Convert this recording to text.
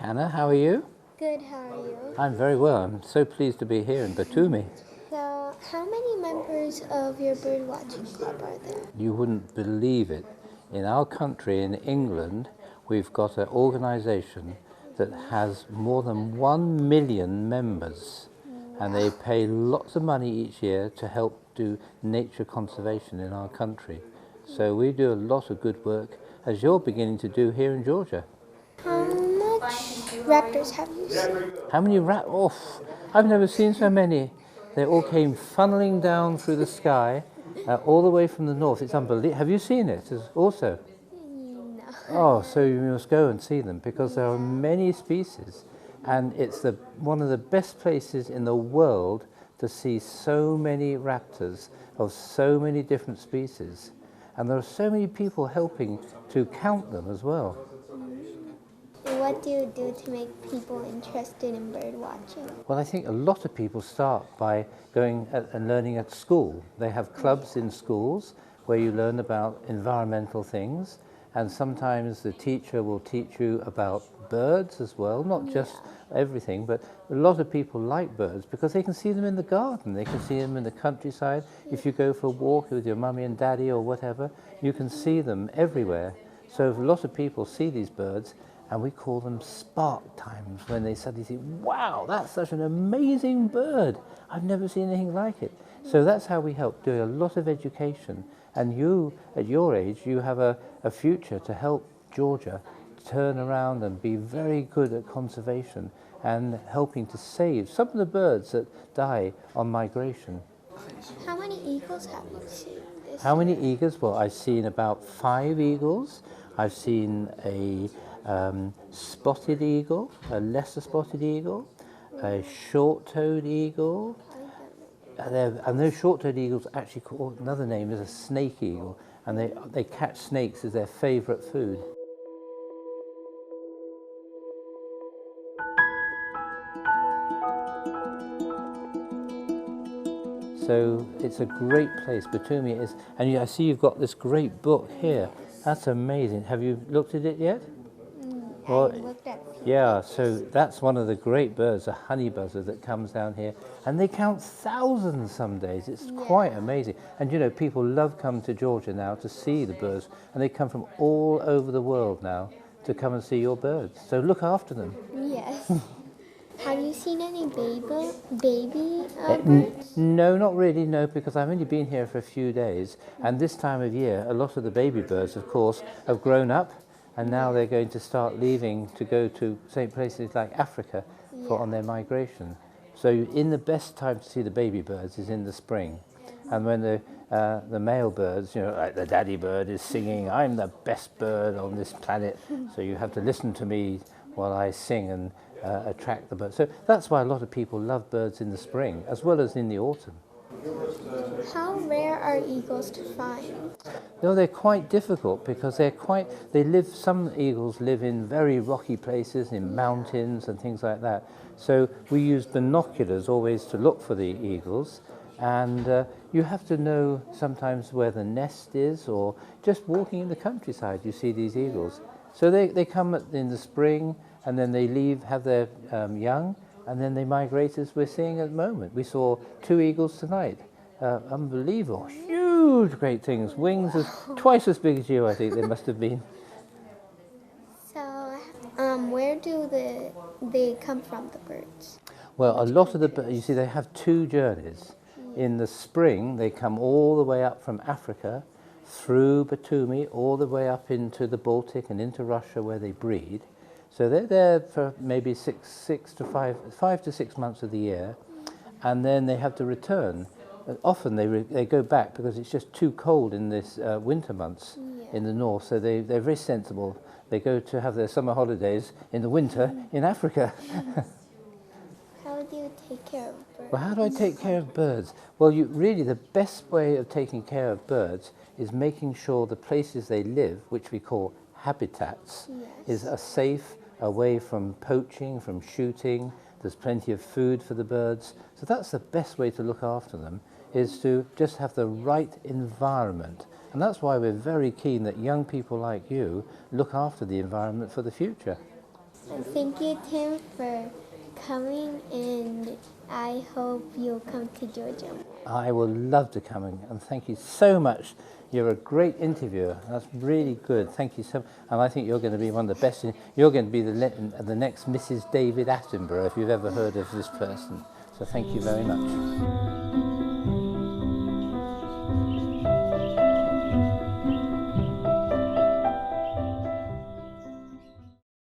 Hannah, how are you? Good, how are you? I'm very well. I'm so pleased to be here in Batumi. So, how many members of your birdwatching club are there? You wouldn't believe it. In our country, in England, we've got an organisation that has more than 1 million members, and they pay lots of money each year to help do nature conservation in our country. So we do a lot of good work, as you're beginning to do here in Georgia. How much raptors have you seen? How many Oh, I've never seen so many. They all came funneling down through the sky, all the way from the north. It's unbelievable. Have you seen it also? No. Oh, so you must go and see them, because there are many species, and it's one of the best places in the world to see so many raptors of so many different species. And there are so many people helping to count them as well. What do you do to make people interested in bird watching? Well, I think a lot of people start by going and learning at school. They have clubs in schools where you learn about environmental things, and sometimes the teacher will teach you about birds as well, not just everything, but a lot of people like birds because they can see them in the garden, they can see them in the countryside. If you go for a walk with your mummy and daddy or whatever, you can see them everywhere. So a lot of people see these birds, and we call them spark times, when they suddenly say, wow, that's such an amazing bird. I've never seen anything like it. So that's how we help, do a lot of education. And you, at your age, you have a future to help Georgia turn around and be very good at conservation and helping to save some of the birds that die on migration. How many eagles have you seen this How many year? eagles? Well, I've seen about 5 eagles. I've seen a spotted eagle, a lesser spotted eagle, a short-toed eagle, and those short-toed eagles actually called, another name is a snake eagle, and they catch snakes as their favourite food. So it's a great place. Batumi is, and I see you've got this great book here. That's amazing. Have you looked at it yet? I looked at it. Yeah, so that's one of the great birds, a honey buzzard that comes down here, and they count thousands some days. It's quite amazing. And you know, people love coming to Georgia now to see the birds, and they come from all over the world now to come and see your birds. So look after them. Yes. Have you seen any baby N- birds? No, not really, no, because I've only been here for a few days, and this time of year, a lot of the baby birds, of course, have grown up, and now they're going to start leaving to go to, say, places like Africa on their migration. So in the best time to see the baby birds is in the spring, and when the male birds, you know, like the daddy bird is singing, I'm the best bird on this planet, so you have to listen to me while I sing and attract the birds. So that's why a lot of people love birds in the spring as well as in the autumn. How rare are eagles to find? No, they're quite difficult because some eagles live in very rocky places, in mountains and things like that. So we use binoculars always to look for the eagles, and you have to know sometimes where the nest is, or just walking in the countryside you see these eagles. So they come in the spring, and then they leave, have their young, and then they migrate as we're seeing at the moment. We saw 2 eagles tonight. Unbelievable, huge, great things. Wings twice as big as you, I think they must have been. So, where do they come from, the birds? Well, a lot of you see, they have 2 journeys. In the spring, they come all the way up from Africa, through Batumi, all the way up into the Baltic and into Russia where they breed. So they're there for maybe 5 to 6 months of the year, and then they have to return. Often they go back because it's just too cold in this winter months in the north, so they're very sensible. They go to have their summer holidays in the winter in Africa. How do you take care of birds? Well, how do I take care of birds? Well, really the best way of taking care of birds is making sure the places they live, which we call habitats, are safe, away from poaching, from shooting. There's plenty of food for the birds. So that's the best way to look after them, is to just have the right environment. And that's why we're very keen that young people like you look after the environment for the future. And thank you, Tim, for coming, and I hope you'll come to Georgia. I will love to come and thank you so much. You're a great interviewer. That's really good. Thank you so much. And I think you're going to be one of the best. You're going to be the next Mrs. David Attenborough, if you've ever heard of this person. So thank you very much.